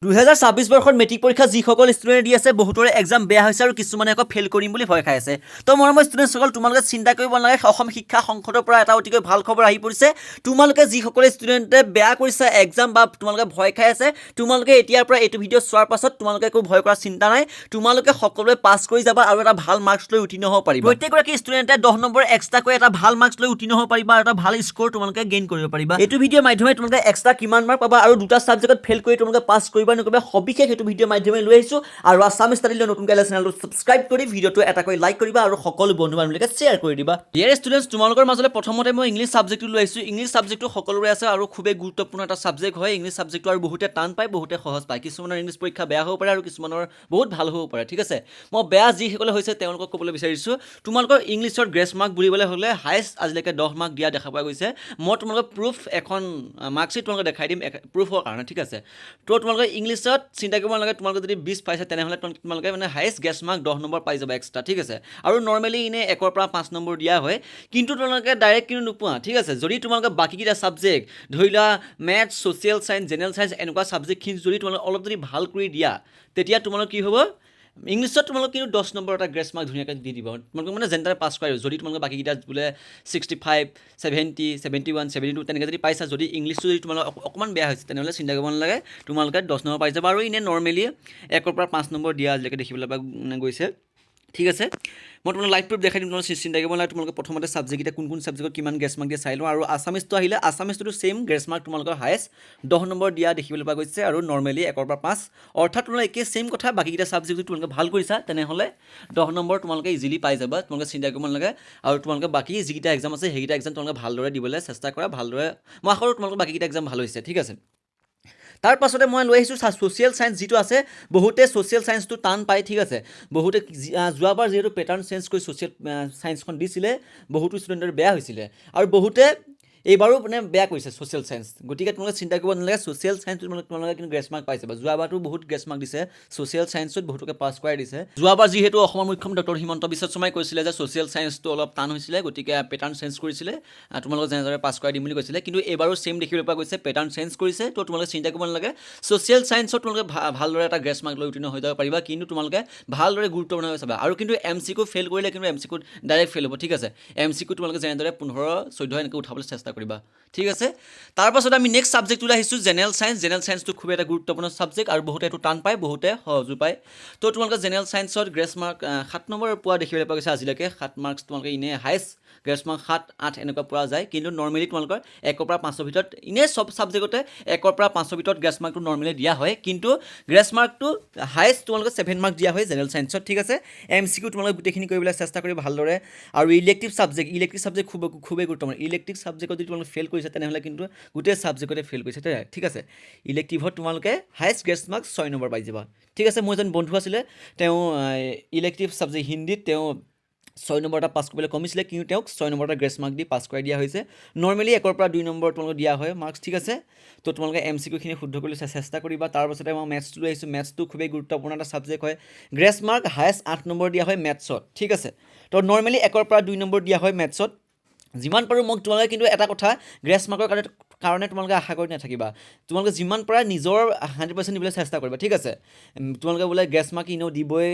2026 বৰ্ষৰ মেট্ৰিক পৰীক্ষা যিসকল ষ্টুডেণ্ট দি আছে বহুতৰে এক্সাম বেয়া হৈছে আৰু কিছুমানে আকৌ ফেইল কৰিম বুলি ভয় খাই আছে। তো মৰমৰ ষ্টুডেণ্টসকল তোমালোকে চিন্তা কৰিব নালাগে, অসম শিক্ষা সংসদৰ পৰা এটা অতিকৈ ভাল খবৰ আহি পৰিছে। তোমালোকে যিসকলে ষ্টুডেণ্টে বেয়া কৰিছে এক্সাম বা তোমালোকে ভয় খাই আছে, তোমালোকে এতিয়াৰ পৰা এইটো ভিডিঅ' চোৱাৰ পাছত তোমালোকে একো ভয় কৰাৰ চিন্তা নাই, তোমালোকে সকলোৱে পাছ কৰি যাবা আৰু এটা ভাল মাৰ্কছ লৈ উত্তীৰ্ণ হ'ব পাৰিবা। প্ৰত্যেকগৰাকী ষ্টুডেণ্টে 10 নম্বৰ এক্সট্ৰাকৈ এটা ভাল মাৰ্কছ লৈ উত্তীৰ্ণ হ'ব পাৰিবা আৰু এটা ভাল স্ক'ৰ তোমালোকে গেইন কৰিব পাৰিবা। এইটো ভিডিঅ'ৰ মাধ্যমে তোমালোকে এক্সট্ৰা কিমান মাৰ্ক পাবা আৰু দুটা ছাবজেক্টত ফেইল কৰি তোমালোকে পাছ কৰিবা নকৰিবা সবিশেষ এইটো ভিডিঅ'ৰ মাধ্যমে লৈ আহিছোঁ। আৰু আছাম ষ্টাডিলৈ নতুনকৈ চেনেলটো ছাবস্ক্ৰাইব কৰি ভিডিঅ'টো এটাকৈ লাইক কৰিবা আৰু সকলো বন্ধু বান্ধৱীলৈকে শ্বেয়াৰ কৰি দিবা। ডিয়াৰ ষ্টুডেণ্টছ, তোমালোকৰ মাজলৈ প্ৰথমতে মই ইংলিছ ছাবজেক্টটো লৈ আহিছোঁ। ইংলিছ ছাবজেক্টটো সকলোৰে আছে আৰু খুবেই গুৰুত্বপূৰ্ণ এটা ছাবজেক্ট হয় ইংলিছ ছাবজেক্টটো, আৰু বহুতে টান পায় বহুতে সহজ পায়। কিছুমানৰ ইংলিছ পৰীক্ষা বেয়া হ'ব পাৰে আৰু কিছুমানৰ বহুত ভাল হ'ব পাৰে। ঠিক আছে, মই বেয়া যিসকলে হৈছে তেওঁলোকক ক'বলৈ বিচাৰিছোঁ, তোমালোকৰ ইংলিছৰ গ্ৰেছ মাৰ্ক বুলিবলৈ হ'লে হায়েষ্ট আজিলৈকে 10 মাৰ্ক দিয়া দেখা পোৱা গৈছে। মই তোমালোকক প্ৰুফ এখন মাৰ্কশ্বিট তোমালোকে দেখাই দিম প্ৰুফৰ কাৰণে। ঠিক আছে, তো তোমালোকে ইংলিছত চিন্তা কৰিব নালাগে, তোমালোকে যদি 20 পাইছে তেনেহ'লে তোমালোকে মানে হায়েষ্ট গ্ৰেছ মাৰ্ক 10 নম্বৰ পাই যাবা এক্সট্ৰা। ঠিক আছে, আৰু নৰ্মেলি এনে 1ৰ পৰা 5 নম্বৰ দিয়া হয়, কিন্তু তোমালোকে ডাইৰেক্ট কিন্তু নোপোৱা। ঠিক আছে, যদি তোমালোকে বাকীকেইটা ছাবজেক্ট ধৰি লোৱা maths, social science, general science এনেকুৱা ছাবজেক্টখিনি যদি তোমালোকে অলপ যদি ভাল কৰি দিয়া, তেতিয়া তোমালোক কি হ'ব, ইংলিছত তোমালোক কিন্তু 10 নম্বৰ এটা গ্ৰেছ মাৰ্ক ধুনীয়াকৈ দি দিব, তোমালোকে মানে যেনে তেনে পাছ কৰি যদি তোমালোকে বাকীকেইটা বোলে 65, 70, 71, 72 তেনেকৈ যদি পাইছা, যদি ইংলিছটো যদি তোমালোক অকণমান বেয়া হৈছে তেনেহ'লে চিন্তা কৰিব নালাগে, তোমালোকে 10 নম্বৰ পাই যাবা। আৰু এনেই নৰ্মেলি 1ৰ পৰা 5 নম্বৰ দিয়া আজিলৈকে দেখিবলৈ পোৱা গৈছে। ঠিক আছে, মই তোমালোক লাইভ প্ৰুফ দেখাই দিম, তোমালোকে চিন্তা কৰিব নালাগে। তোমালোকে প্ৰথমতে ছাবজেক্টকেইটা কোন ছাবজেক্টত কিমান গ্ৰেছ মাৰ্ক দিয়ে চাই লওঁ। আৰু আছামিজটো আহিলে আছামিজটো ছেইম গ্ৰেছ মাৰ্ক তোমালোকৰ হায়েষ্ট 10 নম্বৰ দিয়া দেখিবলৈ পোৱা গৈছে, আৰু নৰ্মেলি 1ৰ পৰা 5, অৰ্থাৎ তোমালোকে একেই ছেইম কথা। বাকীকেইটা ছাবজেক্ট যদি তোমালোকে ভাল কৰিছা তেনেহ'লে 10 নম্বৰ তোমালোকে ইজিলি পাই যাবা, তোমালোকে চিন্তা কৰিব নালাগে। আৰু তোমালোকে বাকী যিকেইটা এক্সাম আছে সেইকেইটা এক্সাম তোমালোকে ভালদৰে দিবলৈ চেষ্টা কৰা, ভালদৰে। মই আশা কৰোঁ তোমালোকৰ বাকীকেইটা এক্সাম ভাল হৈছে। ঠিক আছে, তাৰ পাছতে মই লৈ আহিছোঁ ছ'চিয়েল ছায়েন্স যিটো আছে, বহুতে ছ'চিয়েল ছায়েন্সটো টান পায়। ঠিক আছে, বহুতে যোৱাবাৰ যিহেতু পেটাৰ্ণ চেঞ্জ কৰি ছ'চিয়েল ছায়েন্সখন দিছিলে, বহুতো ষ্টুডেণ্টৰ বেয়া হৈছিলে, আৰু বহুতে এইবাৰো মানে বেয়া কৰিছে ছ'চিয়েল ছায়েন্স। গতিকে তোমালোকে চিন্তা কৰিব নালাগে, ছ'চিয়েল ছায়েন্সটো তোমালোকে কিন্তু গ্ৰেছ মাৰ্ক পাইছে। যোৱাবাৰতো বহুত গ্ৰেছ মাৰ্ক দিছে ছ'চিয়েল ছায়েন্সত, বহুতকে পাছ কৰাই দিছে। যোৱাবাৰ যিহেতু অসমৰ মুখ্যমন্ত্ৰী ডক্টৰ হিমন্ত বিশ্ব শৰ্মাই কৈছিলে যে ছ'চিয়েল ছায়েন্সটো অলপ টান হৈছিলে, গতিকে পেটাৰ্ণ চেঞ্জ কৰিছিলে, তোমালোকক যেনেদৰে পাছ কৰাই দিম বুলি কৈছিলে, কিন্তু এইবাৰো ছেইম দেখিবলৈ পোৱা গৈছে, পেটাৰ্ণ চেঞ্জ কৰিছে। তো তোমালোকে চিন্তা কৰিব নালাগে, ছ'চিয়েল ছায়েন্সত তোমালোকে ভালদৰে এটা গ্ৰেছ মাৰ্ক লৈ উত্তীৰ্ণ হৈ যাব পাৰিবা, কিন্তু তোমালোকে ভালদৰে গুৰুত্বপূৰ্ণভাৱে চাবা। আৰু কিন্তু MCQ ফেইল কৰিলে কিন্তু MCQ ডাইৰেক্ট ফেইল হ'ব। ঠিক আছে, MCQ তোমালোকে যেনেদৰে 15, 14 এনেকৈ উঠাবলৈ চেষ্টা কৰিবা। ঠিক আছে, তাৰপাছত আমি নেক্সট ছাবজেক্টটোলৈ আহিছোঁ জেনেৰেল ছায়েন্স। জেনেৰেল ছায়েন্সটো খুব এটা গুৰুত্বপূৰ্ণ ছাবজেক্ট, আৰু বহুতে এইটো টান পায়, বহুতে সহজো পায়। তো তোমালোকে জেনেৰেল ছায়েন্সত গ্ৰেছ মাৰ্ক 7 নম্বৰ পোৱা দেখিবলৈ পোৱা গৈছে আজিলৈকে। 7 মাৰ্কছ তোমালোকে এনেই হায়েষ্ট গ্ৰেছ মাৰ্ক 7, 8 এনেকুৱা পোৱা যায়, কিন্তু নৰ্মেলি তোমালোকৰ 1ৰ পৰা 5ৰ ভিতৰত এনেই চব ছাবজেক্টতে 1ৰ পৰা 5ৰ ভিতৰত গ্ৰেছ মাৰ্কটো নৰ্মেলি দিয়া হয়, কিন্তু গ্ৰেছ মাৰ্কটো হায়েষ্ট তোমালোকে 7 মাৰ্ক দিয়া হয় জেনেৰেল ছায়েন্সত। ঠিক আছে, MCQ তোমালোকে গোটেইখিনি কৰিবলৈ চেষ্টা কৰি ভালদৰে। আৰু ইলেক্টিভ ছাবজেক্ট খুবেই গুৰুত্বপূৰ্ণ। ইলেক্টিভ ছাবজেক্টত যদি তোমালোকে ফেইল কৰিছে তেনেহ'লে কিন্তু গোটেই ছাবজেক্টতে ফেইল কৰিছে। ঠিক আছে, ইলেক্টিভত তোমালোকে হায়েষ্ট গ্ৰেছ মাৰ্ক 6 নম্বৰ পাই যাবা। ঠিক আছে, মোৰ এজন বন্ধু আছিলে, তেওঁ ইলেক্টিভ ছাবজেক্ট হিন্দীত তেওঁ 6 নম্বৰ এটা পাছ কৰিবলৈ কমিছিলে, কিন্তু তেওঁক 6 নম্বৰ এটা গ্ৰেছ মাৰ্ক দি পাছ কৰাই দিয়া হৈছে। নৰ্মেলি 1ৰ পৰা 2 নম্বৰ তোমালোকে দিয়া হয় মাৰ্কছ। ঠিক আছে, তো তোমালোকে MCQখিনি শুদ্ধ কৰিবলৈ চেষ্টা কৰিবা। তাৰপাছতে মই মেথছটো লৈ আহিছোঁ। মেথছটো খুবেই গুৰুত্বপূৰ্ণ এটা ছাবজেক্ট হয়, গ্ৰেছ মাৰ্ক হায়েষ্ট 8 নম্বৰ দিয়া হয় মেথছত। ঠিক আছে, তো নৰ্মেলি 1ৰ পৰা 2 নম্বৰ দিয়া হয় মেথছত। যিমান পাৰোঁ মোক তোমালোকে কিন্তু এটা কথা, গ্ৰেছ মাৰ্কৰ কাৰণে তোমালোকে আশা কৰি নাথাকিবা, তোমালোকে যিমান পাৰা নিজৰ 100% দিবলৈ চেষ্টা কৰিবা। ঠিক আছে, তোমালোকে বোলে গ্ৰেছ মাৰ্ক এনেও দিবই,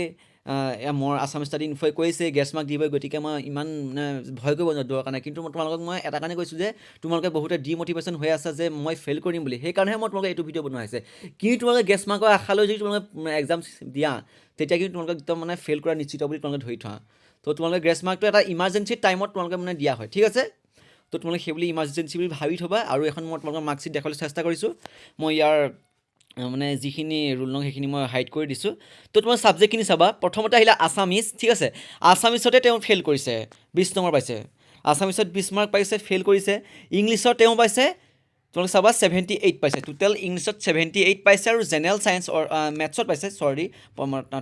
মোৰ আছাম ষ্টাডি ইনফ'ই কৈছে গ্ৰেছ মাৰ্ক দিবই, গতিকে মই ইমান মানে ভয় কৰিব দৰকাৰ নাই। কিন্তু তোমালোকক মই এটা কাৰণে কৈছোঁ যে তোমালোকে বহুতে ডিম'টিভেশ্যন হৈ আছে যে মই ফেইল কৰিম বুলি, সেইকাৰণেহে মই তোমালোকে এইটো ভিডিঅ' বনোৱা হৈছে। কিন্তু তোমালোকে গ্ৰেছ মাৰ্কৰ আশা লৈ যদি তোমালোকে এক্সাম দিয়া, তেতিয়া কিন্তু তোমালোকে একদম মানে ফেইল কৰা নিশ্চিত বুলি তোমালোকে ধৰি থোৱা। তো তোমালোকে গ্ৰেছ মাৰ্কটো এটা ইমাৰ্জেঞ্চি টাইমত তোমালোকে মানে দিয়া হয়। ঠিক আছে, তো তোমালোকে সেইবুলি ইমাৰ্জেঞ্চি বুলি ভাবি থ'বা। আৰু এখন মই তোমালোকৰ মাৰ্কশ্বিট দেখাবলৈ চেষ্টা কৰিছোঁ, মই ইয়াৰ মানে যিখিনি ৰোল নং সেইখিনি মই হাইড কৰি দিছোঁ। তো তোমাৰ ছাবজেক্টখিনি চাবা, প্ৰথমতে আহিলে আছামিজ। ঠিক আছে, আছামিজতে তেওঁ ফেইল কৰিছে, 20 নম্বৰ পাইছে। আছামিজত 20 মাৰ্ক পাইছে, ফেইল কৰিছে। ইংলিছত তেওঁ পাইছে, তোমালোকে চাবা 78 পাইছে, টোটেল ইংলিছত 78 পাইছে। আৰু জেনেৰেল ছায়েন্স মেথছত পাইছে,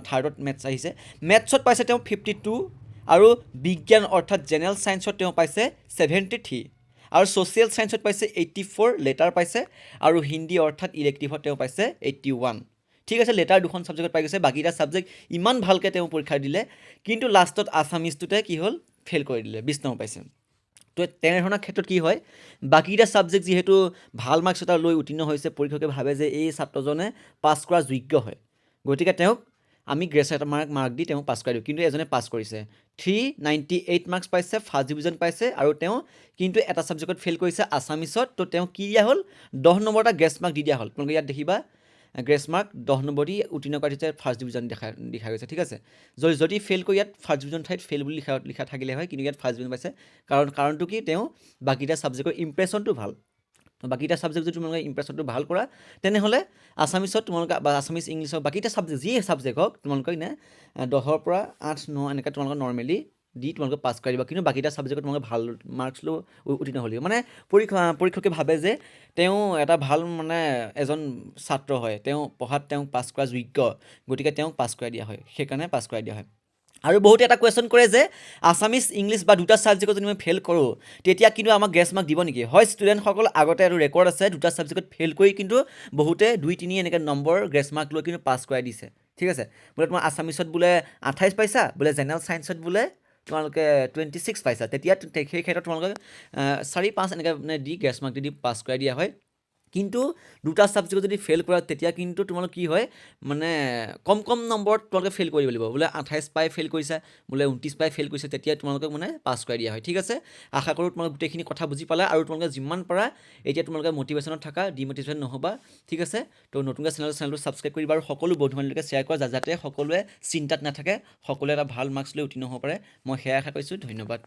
থাৰ্ডত মেথছ আহিছে, মেথছত পাইছে তেওঁ 52, আৰু বিজ্ঞান অৰ্থাৎ জেনেৰেল ছায়েন্সত তেওঁ পাইছে 73, আৰু ছ'চিয়েল ছায়েন্সত পাইছে 84, লেটাৰ পাইছে, আৰু হিন্দী অৰ্থাৎ ইলেক্টিভত তেওঁ পাইছে 81। ঠিক আছে, লেটাৰ 2খন ছাবজেক্টত পাই গৈছে, বাকীটা ছাবজেক্ট ইমান ভালকৈ তেওঁ পৰীক্ষা দিলে, কিন্তু লাষ্টত আছামিজটোতে কি হ'ল, ফেইল কৰি দিলে, 20 নম্বৰ পাইছে। তো তেনেধৰণৰ ক্ষেত্ৰত কি হয়, বাকীকেইটা ছাবজেক্ট যিহেতু ভাল মাৰ্কছ এটা লৈ উত্তীৰ্ণ হৈছে, পৰীক্ষকে ভাবে যে এই ছাত্ৰজনে পাছ কৰা যোগ্য হয়, গতিকে তেওঁক আমি গ্ৰেছ এটা মাৰ্ক দি তেওঁক পাছ কৰাই দিওঁ। কিন্তু এজনে পাছ কৰিছে, 398 মাৰ্কছ পাইছে, ফাৰ্ষ্ট ডিভিজন পাইছে, আৰু তেওঁ কিন্তু এটা ছাবজেক্টত ফেইল কৰিছে আছামিছত। তো তেওঁ কি দিয়া হ'ল, 10 নম্বৰ এটা গ্ৰেছ মাৰ্ক দি দিয়া হ'ল। তোমালোকে ইয়াত দেখিবা গ্ৰেছ মাৰ্ক 10 নম্বৰ দি উত্তীৰ্ণ কৰা দিছে, ফাৰ্ষ্ট ডিভিজন দেখা গৈছে, ঠিক আছে। যদি ফেইল কৰি ইয়াত ফাৰ্ষ্ট ডিভিজন ঠাইত ফেইল বুলি লিখা থাকিলে হয়, কিন্তু ইয়াত ফাৰ্ষ্ট ডিভিজন পাইছে, কাৰণটো কি, তেওঁ বাকীটা ছাবজেক্টৰ ইম্প্ৰেশ্যনটো ভাল। বাকীটা ছাবজেক্ট যদি তোমালোকে ইম্প্ৰেশ্যনটো ভাল কৰা, তেনেহ'লে আছামিছত তোমালোকে বা আছামিছ ইংলিছৰ বাকীটা ছাবজেক্ট যিয়ে ছাবজেক্ট হওক, তোমালোকে 10ৰ পৰা 8, 9 এনেকৈ তোমালোকে নৰ্মেলি দি তোমালোকে পাছ কৰাই দিবা। কিন্তু বাকীটা ছাবজেক্টত তোমালোকে ভাল মাৰ্কছ লৈ উত্তীৰ্ণ হ'লেও মানে পৰীক্ষকে ভাবে যে তেওঁ এটা ভাল এজন ছাত্ৰ হয়, তেওঁ পঢ়াত তেওঁক পাছ কৰা যোগ্য, গতিকে তেওঁক পাছ কৰাই দিয়া হয়, সেইকাৰণে পাছ কৰাই দিয়া হয়। আৰু বহুতে এটা কুৱেশ্যন কৰে যে আছামিছ ইংলিছ বা দুটা ছাবজেক্টত যদি মই ফেইল কৰোঁ, তেতিয়া কিন্তু আমাক গ্ৰেছ মাৰ্ক দিব নেকি? হয় ষ্টুডেণ্টসকল, আগতে আৰু ৰেকৰ্ড আছে, দুটা ছাবজেক্টত ফেইল কৰি কিন্তু বহুতে 2-3 এনেকৈ নম্বৰ গ্ৰেছ মাৰ্ক লৈ কিন্তু পাছ কৰাই দিছে, ঠিক আছে। বোলে তোমাৰ আছামিছত বোলে 28 পাইছা, বোলে জেনেৰেল ছায়েন্সত বোলে তোমালোকে 26 পাইছা, তেতিয়া সেই ক্ষেত্ৰত তোমালোকে 4-5 এনেকৈ দি গ্ৰেছ মাৰ্ক দি পাছ কৰাই দিয়া হয়। কিন্তু দুটা ছাবজেক্টত যদি ফেইল কৰা, তেতিয়া কিন্তু তোমালোক কি হয়, কম নম্বৰত তোমালোকে ফেইল কৰিব লাগিব। বোলে 28 পাই ফেইল কৰিছা, বোলে 29 পাই ফেইল কৰিছে, তেতিয়া তোমালোকক পাছ কৰাই দিয়া হয়, ঠিক আছে। আশা কৰোঁ তোমালোকে গোটেইখিনি কথা বুজি পালা, আৰু তোমালোকে যিমান পাৰা এতিয়া তোমালোকে মটিভেশ্যনত থাকা, ডিমটিভেশ্যন নহ'বা, ঠিক আছে। তো নতুনকৈ চেনেলটো ছাবস্ক্ৰাইব কৰিবা, আৰু সকলো বন্ধু বান্ধৱীলৈকে শ্বেয়াৰ কৰা, যাতে সকলোৱে চিন্তাত নাথাকে, সকলোৱে এটা ভাল মাৰ্কছ লৈ উত্তীৰ্ণ হ'ব পাৰে। মই সেয়া আশা কৰিছোঁ। ধন্যবাদ।